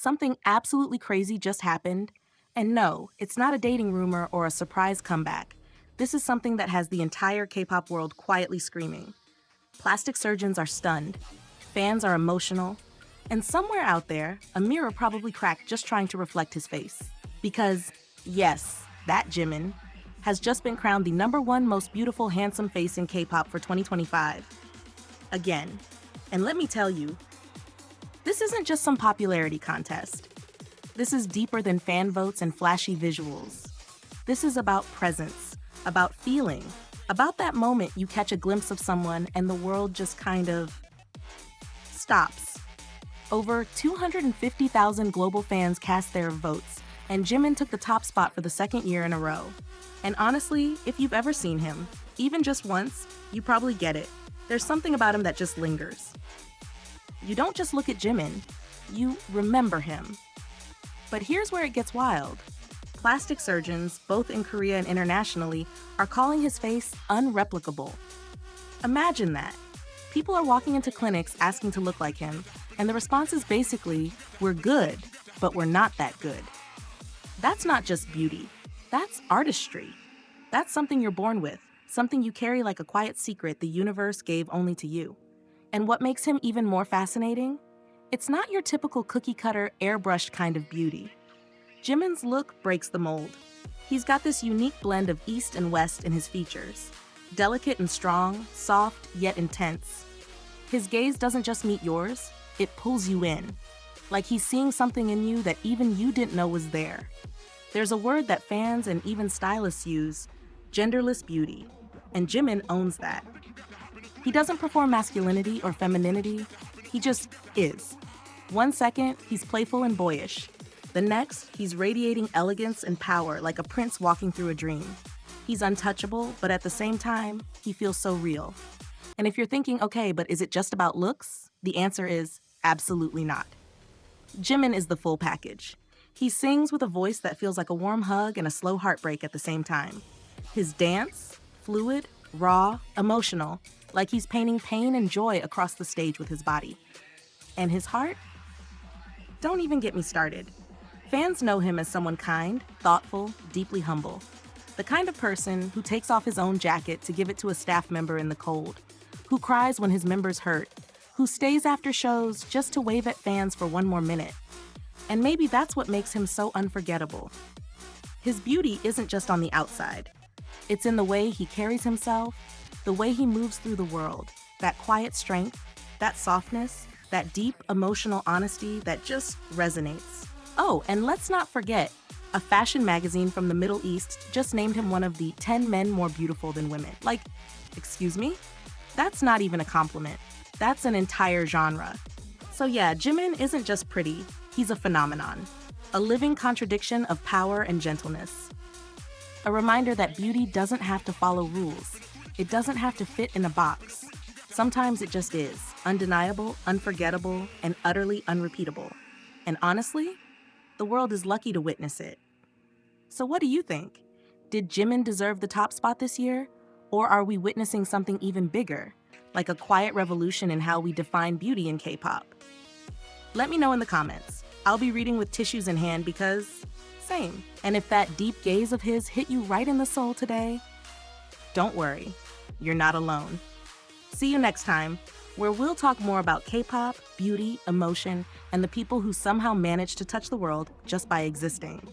Something absolutely crazy just happened. And no, it's not a dating rumor or a surprise comeback. This is something that has the entire K-pop world quietly screaming. Plastic surgeons are stunned, fans are emotional, and somewhere out there, a mirror probably cracked just trying to reflect his face. Because, yes, that Jimin has just been crowned the #1 most beautiful handsome face in K-pop for 2025. Again. And let me tell you, this isn't just some popularity contest. This is deeper than fan votes and flashy visuals. This is about presence, about feeling, about that moment you catch a glimpse of someone and the world just kind of stops. Over 250,000 global fans cast their votes, and Jimin took the top spot for the second year in a row. And honestly, if you've ever seen him, even just once, you probably get it. There's something about him that just lingers. You don't just look at Jimin, you remember him. But here's where it gets wild. Plastic surgeons, both in Korea and internationally, are calling his face unreplicable. Imagine that. People are walking into clinics asking to look like him, and the response is basically, we're good, but we're not that good. That's not just beauty. That's artistry. That's something you're born with, something you carry like a quiet secret the universe gave only to you. And what makes him even more fascinating? It's not your typical cookie-cutter, airbrushed kind of beauty. Jimin's look breaks the mold. He's got this unique blend of East and West in his features. Delicate and strong, soft yet intense. His gaze doesn't just meet yours, it pulls you in. Like he's seeing something in you that even you didn't know was there. There's a word that fans and even stylists use, genderless beauty, and Jimin owns that. He doesn't perform masculinity or femininity, he just is. One second, he's playful and boyish. The next, he's radiating elegance and power like a prince walking through a dream. He's untouchable, but at the same time, he feels so real. And if you're thinking, okay, but is it just about looks? The answer is absolutely not. Jimin is the full package. He sings with a voice that feels like a warm hug and a slow heartbreak at the same time. His dance, fluid, raw, emotional, like he's painting pain and joy across the stage with his body. And his heart? Don't even get me started. Fans know him as someone kind, thoughtful, deeply humble. The kind of person who takes off his own jacket to give it to a staff member in the cold, who cries when his members hurt, who stays after shows just to wave at fans for one more minute. And maybe that's what makes him so unforgettable. His beauty isn't just on the outside. It's in the way he carries himself, the way he moves through the world, that quiet strength, that softness, that deep emotional honesty that just resonates. Oh, and let's not forget, a fashion magazine from the Middle East just named him one of the 10 men more beautiful than women. Like, excuse me? That's not even a compliment. That's an entire genre. So yeah, Jimin isn't just pretty, he's a phenomenon. A living contradiction of power and gentleness. A reminder that beauty doesn't have to follow rules. It doesn't have to fit in a box. Sometimes it just is, undeniable, unforgettable, and utterly unrepeatable. And honestly, the world is lucky to witness it. So what do you think? Did Jimin deserve the top spot this year? Or are we witnessing something even bigger, like a quiet revolution in how we define beauty in K-pop? Let me know in the comments. I'll be reading with tissues in hand because, same. And if that deep gaze of his hit you right in the soul today, don't worry, you're not alone. See you next time, where we'll talk more about K-pop, beauty, emotion, and the people who somehow manage to touch the world just by existing.